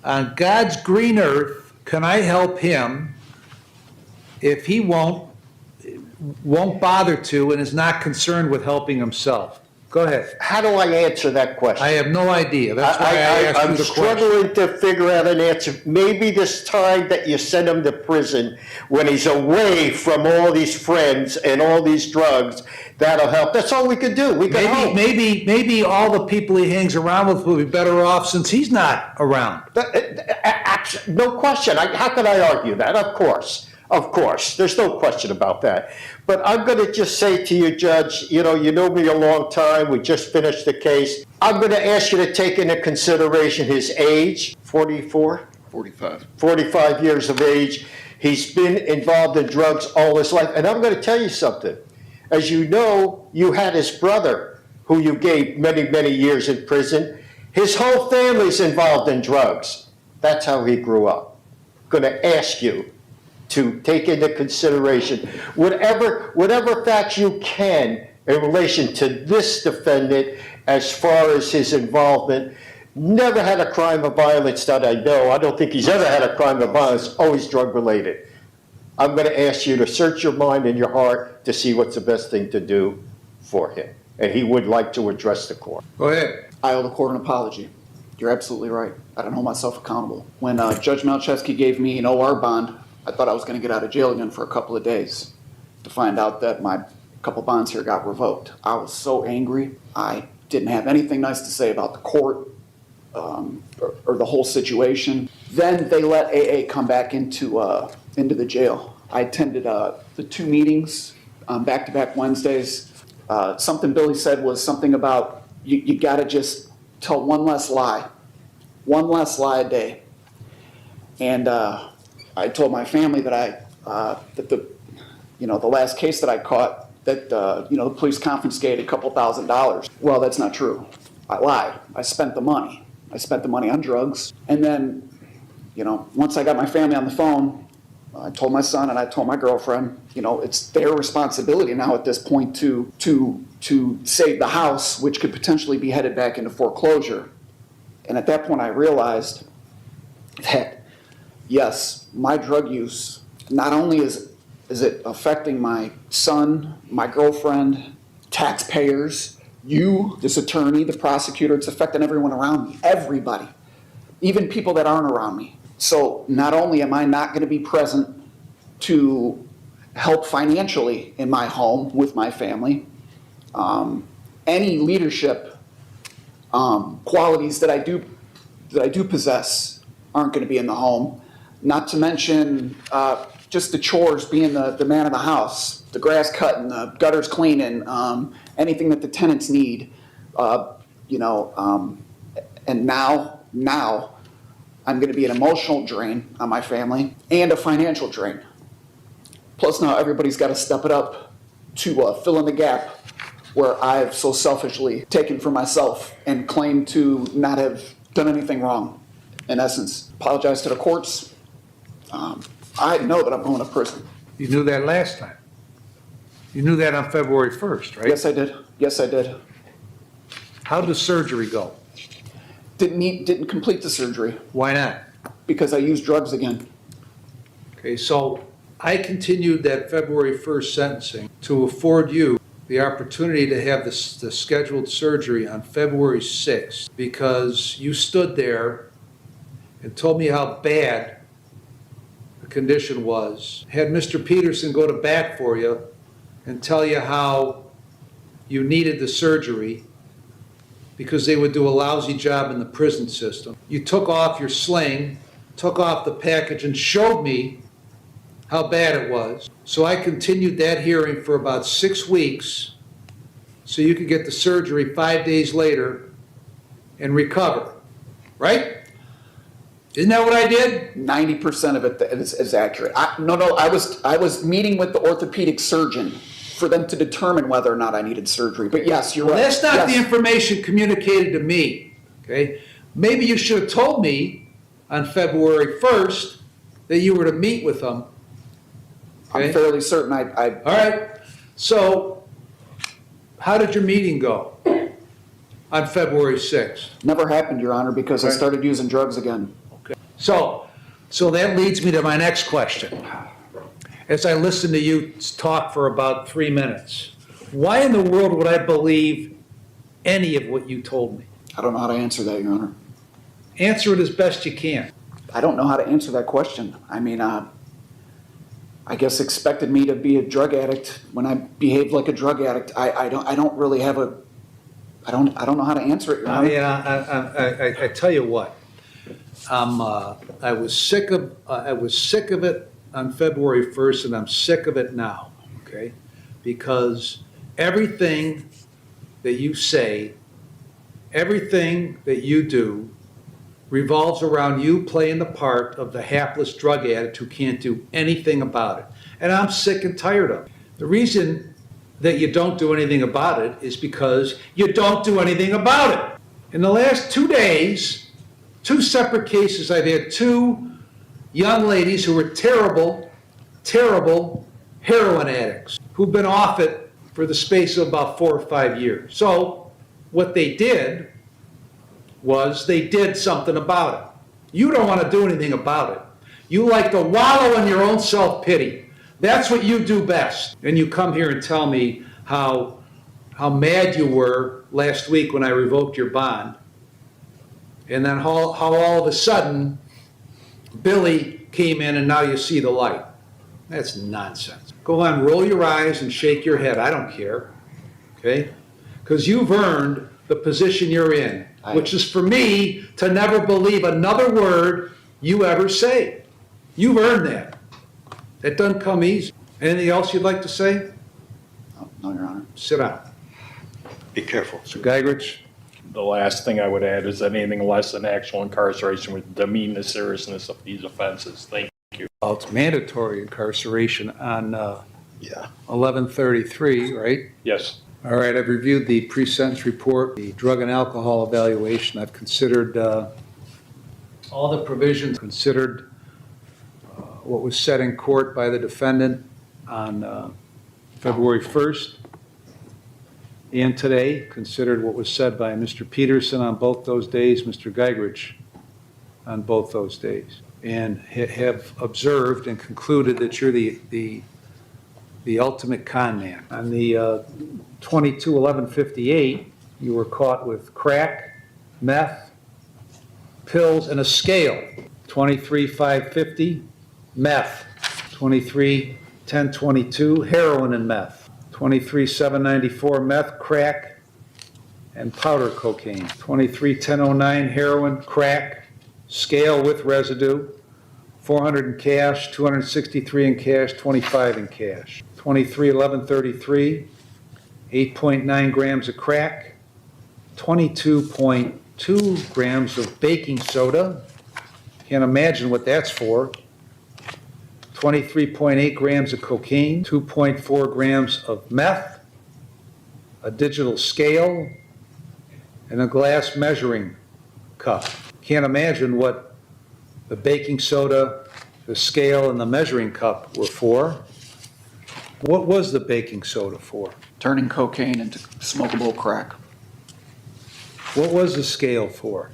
on God's green earth can I help him if he won't bother to and is not concerned with helping himself? Go ahead. How do I answer that question? I have no idea. That's why I asked you I'm the question. struggling to figure out an answer. Maybe this time that you send him to prison, when he's away from all these friends and all these drugs, that'll help. That's all we could do. We could hope. Maybe all the people he hangs around with will be better off since he's not around. No question. How could I argue that? Of course. Of course. There's no question about that. But I'm going to just say to you, Judge, you know me a long time. We just finished the case. I'm going to ask you to take into consideration his age, 44? 45. 45 years of age. He's been involved in drugs all his life. And I'm going to tell you something. As you know, you had his brother, who you gave many, many years in prison. His whole family's involved in drugs. That's how he grew up. I'm going to ask you to take into consideration whatever facts you can in relation to this defendant as far as his involvement. Never had a crime of violence that I know. I don't think he's ever had a crime of violence, always drug related. I'm going to ask you to search your mind and your heart to see what's the best thing to do for him. And he would like to address the court. Go ahead. I owe the court an apology. You're absolutely right. I don't hold myself accountable. When Judge Malczewski gave me an OR bond, I thought I was going to get out of jail again for a couple of days to find out that my couple bonds here got revoked. I was so angry. I didn't have anything nice to say about the court or the whole situation. Then they let AA come back into the jail. I attended the 2 meetings on back-to-back Wednesdays. Something Billy said was something about you got to just tell one less lie a day. And I told my family that that the last case that I caught, that the police confiscated a couple $1,000. Well, that's not true. I lied. I spent the money. I spent the money on drugs. And then, once I got my family on the phone, I told my son and I told my girlfriend, it's their responsibility now at this point to save the house, which could potentially be headed back into foreclosure. And at that point, I realized that, yes, my drug use, not only is it affecting my son, my girlfriend, taxpayers, you, this attorney, the prosecutor, it's affecting everyone around me, everybody, even people that aren't around me. So not only am I not going to be present to help financially in my home with my family, any leadership qualities that I do possess aren't going to be in the home. Not to mention just the chores, being the man of the house, the grass cutting, the gutters cleaning, anything that the tenants need, and now I'm going to be an emotional drain on my family and a financial drain. Plus now everybody's got to step it up to fill in the gap where I've so selfishly taken for myself and claimed to not have done anything wrong. In essence, apologize to the courts. I know that I'm going to prison. You knew that last time. You knew that on February 1st, right? Yes, I did. Yes, I did. How does surgery go? Didn't complete the surgery Why not? because I used drugs again. Okay, so I continued that February 1st sentencing to afford you the opportunity to have the scheduled surgery on February 6th because you stood there and told me how bad the condition was. Had Mr. Peterson go to bat for you and tell you how you needed the surgery because they would do a lousy job in the prison system. You took off your sling, took off the package, and showed me how bad it was. So I continued that hearing for about 6 weeks so you could get the surgery 5 days later and recover, right? Isn't that what I did? 90% of it is accurate. I was meeting with the orthopedic surgeon for them to determine whether or not I needed surgery. But yes, you're right. That's not the Yes. information communicated to me, okay? Maybe you should have told me on February 1st that you were to meet with them. Okay? I'm fairly certain All right, so how did your meeting go on February 6th? never happened, Your Honor, because I Right. started using drugs again. Okay. So that leads me to my next question. As I listen to you talk for about 3 minutes, why in the world would I believe any of what you told me? I don't know how to answer that, Your Honor. Answer it as best you can. I don't know how to answer that question. I mean, I guess expected me to be a drug addict when I behaved like a drug addict. I don't really have a, I don't know how to answer it, Your Honor. I tell you what, I was sick of it on February 1st, and I'm sick of it now, okay? Because everything that you say, everything that you do revolves around you playing the part of the hapless drug addict who can't do anything about it. And I'm sick and tired of it. The reason that you don't do anything about it is because you don't do anything about it. In the last 2 days, 2 separate cases, I've had 2 young ladies who were terrible, terrible heroin addicts who've been off it for the space of about 4 or 5 years. So what they did was they did something about it. You don't want to do anything about it. You like to wallow in your own self-pity. That's what you do best. And you come here and tell me how mad you were last week when I revoked your bond. And then how all of a sudden Billy came in and now you see the light. That's nonsense. Go on, roll your eyes and shake your head. I don't care. Okay? Because you've earned the position you're in, which is for me to never believe another word you ever say. You've earned that. That doesn't come easy. Anything else you'd like to say? No, Your Honor. Sit down. Be careful. Mr. Geigrich? The last thing I would add is anything less than actual incarceration would demean the seriousness of these offenses. Thank you. Well, it's mandatory incarceration on Yeah. 1133, right? Yes. All right, I've reviewed the pre-sentence report, the drug and alcohol evaluation. I've considered all the provisions, considered what was said in court by the defendant on February 1st and today, considered what was said by Mr. Peterson on both those days, Mr. Geigrich on both those days, and have observed and concluded that you're the ultimate con man. On the 22-11-58, you were caught with crack, meth, pills, and a scale. 23-5-50, meth. 23-10-22, heroin and meth. 23-7-94, meth, crack, and powder cocaine. 23-10-09, heroin, crack, scale with residue. 400 in cash, 263 in cash, 25 in cash. 23-11-33, 8.9 grams of crack, 22.2 grams of baking soda. Can't imagine what that's for. 23.8 grams of cocaine, 2.4 grams of meth, a digital scale, and a glass measuring cup. Can't imagine what the baking soda, the scale, and the measuring cup were for. What was the baking soda for? Turning cocaine into smokable crack. What was the scale for?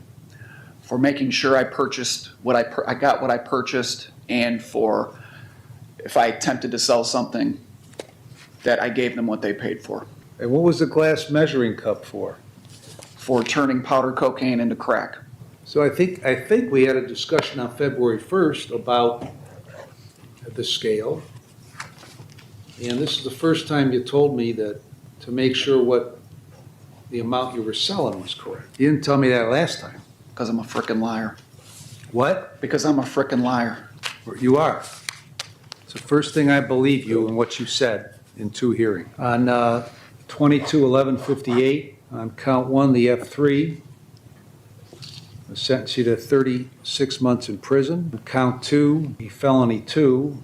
For making sure I purchased what I got what I purchased, and for if I attempted to sell something, that I gave them what they paid for. And what was the glass measuring cup for? For turning powder cocaine into crack. So I think we had a discussion on February 1st about the scale. And this is the first time you told me that to make sure what the amount you were selling was correct. You didn't tell me that last time. Because I'm a frickin' liar. What? Because I'm a frickin' liar. You are. It's the first thing I believe you in what you said in 2 hearings. On 22-11-58, on count 1, the F3, I sentence you to 36 months in prison. On count 2, the felony 2,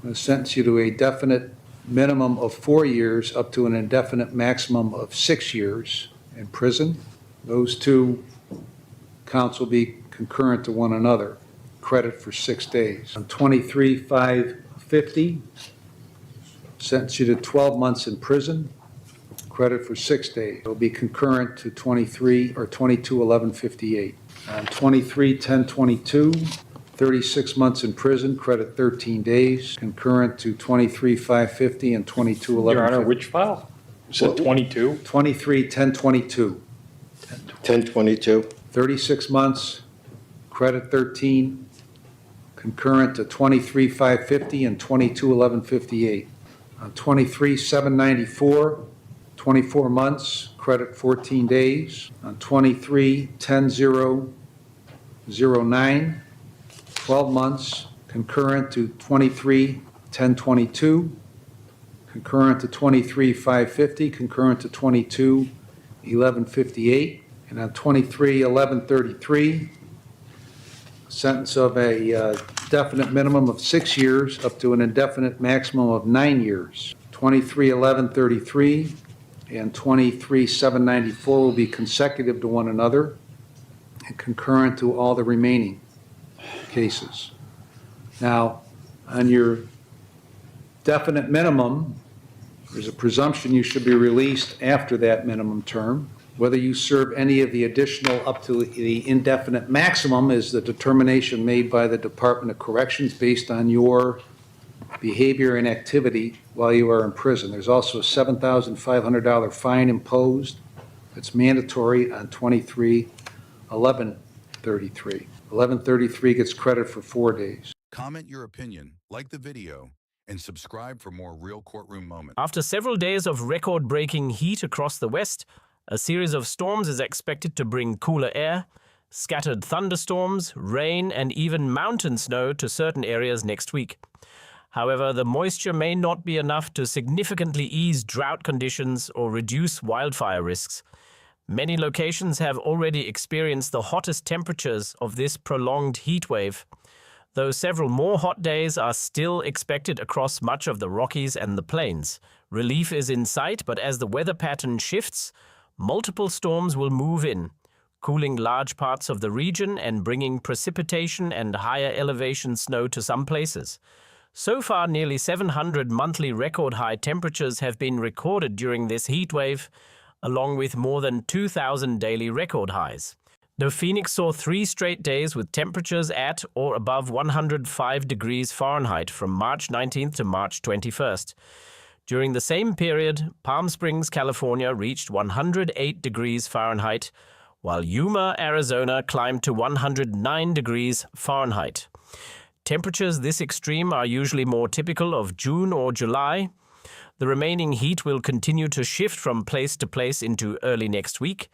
I sentence you to a definite minimum of 4 years up to an indefinite maximum of 6 years in prison. Those 2 counts will be concurrent to one another. Credit for 6 days. On 23-5-50, sentence you to 12 months in prison. Credit for 6 days. It'll be concurrent to 22-11-58. On 23-10-22, 36 months in prison, credit 13 days, concurrent to 23,550 and 22,1150. Your Honor, which file? You said 22? 23,1022. 1022. 36 months, credit 13, concurrent to 23,550 and 22,1158. On 23,794, 24 months, credit 14 days. On 23,1009, 12 months, concurrent to 23,1022, concurrent to 23,550, concurrent to 22,1158. And on 23/11/33, sentence of a definite minimum of 6 years up to an indefinite maximum of 9 years. 23/11/33 and 23/794 will be consecutive to one another and concurrent to all the remaining cases. Now, on your definite minimum, there's a presumption you should be released after that minimum term. Whether you serve any of the additional up to the indefinite maximum is the determination made by the Department of Corrections based on your behavior and activity while you are in prison. There's also a $7,500 fine imposed that's mandatory on 23/11/33. 11/33 gets credit for 4 days. Comment your opinion, like the video, and subscribe for more real courtroom moments. After several days of record-breaking heat across the West, a series of storms is expected to bring cooler air, scattered thunderstorms, rain, and even mountain snow to certain areas next week. However, the moisture may not be enough to significantly ease drought conditions or reduce wildfire risks. Many locations have already experienced the hottest temperatures of this prolonged heat wave, though several more hot days are still expected across much of the Rockies and the Plains. Relief is in sight, but as the weather pattern shifts, multiple storms will move in, cooling large parts of the region and bringing precipitation and higher elevation snow to some places. So far, nearly 700 monthly record-high temperatures have been recorded during this heat wave, along with more than 2,000 daily record highs. Though Phoenix saw 3 straight days with temperatures at or above 105 degrees Fahrenheit from March 19th to March 21st. During the same period, Palm Springs, California reached 108 degrees Fahrenheit, while Yuma, Arizona climbed to 109 degrees Fahrenheit. Temperatures this extreme are usually more typical of June or July. The remaining heat will continue to shift from place to place into early next week.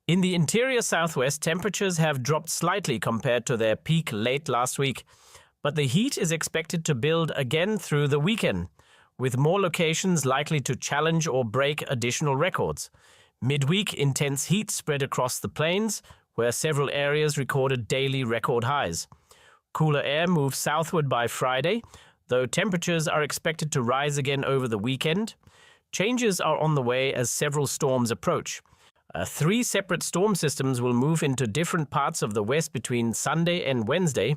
In the interior Southwest, temperatures have dropped slightly compared to their peak late last week, but the heat is expected to build again through the weekend, with more locations likely to challenge or break additional records. Midweek, intense heat spread across the plains, where several areas recorded daily record highs. Cooler air moves southward by Friday, though temperatures are expected to rise again over the weekend. Changes are on the way as several storms approach. 3 separate storm systems will move into different parts of the West between Sunday and Wednesday.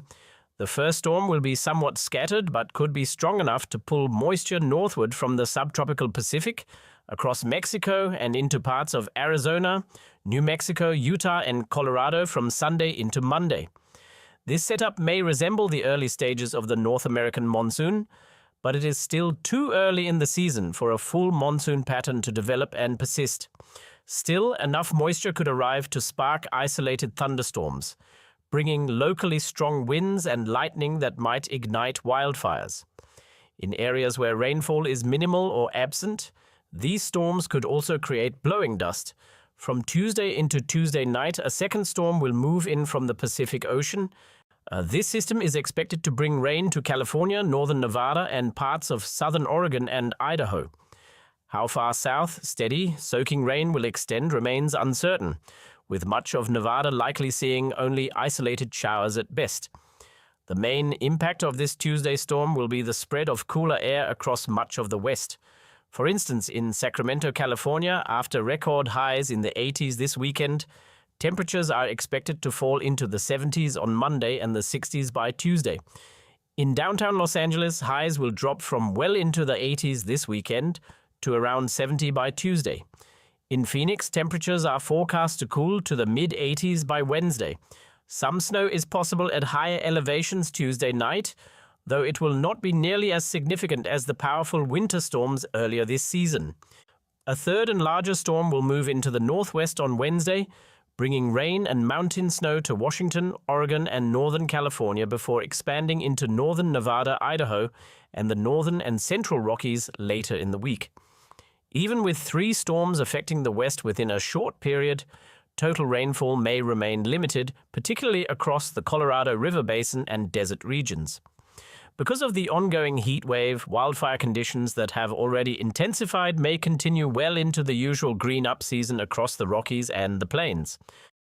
The first storm will be somewhat scattered but could be strong enough to pull moisture northward from the subtropical Pacific, across Mexico and into parts of Arizona, New Mexico, Utah, and Colorado from Sunday into Monday. This setup may resemble the early stages of the North American monsoon, but it is still too early in the season for a full monsoon pattern to develop and persist. Still, enough moisture could arrive to spark isolated thunderstorms, bringing locally strong winds and lightning that might ignite wildfires. In areas where rainfall is minimal or absent, these storms could also create blowing dust. From Tuesday into Tuesday night, a second storm will move in from the Pacific Ocean. This system is expected to bring rain to California, northern Nevada, and parts of southern Oregon and Idaho. How far south, steady, soaking rain will extend remains uncertain, with much of Nevada likely seeing only isolated showers at best. The main impact of this Tuesday storm will be the spread of cooler air across much of the West. For instance, in Sacramento, California, after record highs in the 80s this weekend, temperatures are expected to fall into the 70s on Monday and the 60s by Tuesday. In downtown Los Angeles, highs will drop from well into the 80s this weekend to around 70 by Tuesday. In Phoenix, temperatures are forecast to cool to the mid-80s by Wednesday. Some snow is possible at higher elevations Tuesday night, though it will not be nearly as significant as the powerful winter storms earlier this season. A third and larger storm will move into the northwest on Wednesday, bringing rain and mountain snow to Washington, Oregon, and northern California before expanding into northern Nevada, Idaho, and the northern and central Rockies later in the week. Even with 3 storms affecting the West within a short period, total rainfall may remain limited, particularly across the Colorado River Basin and desert regions. Because of the ongoing heat wave, wildfire conditions that have already intensified may continue well into the usual green-up season across the Rockies and the Plains.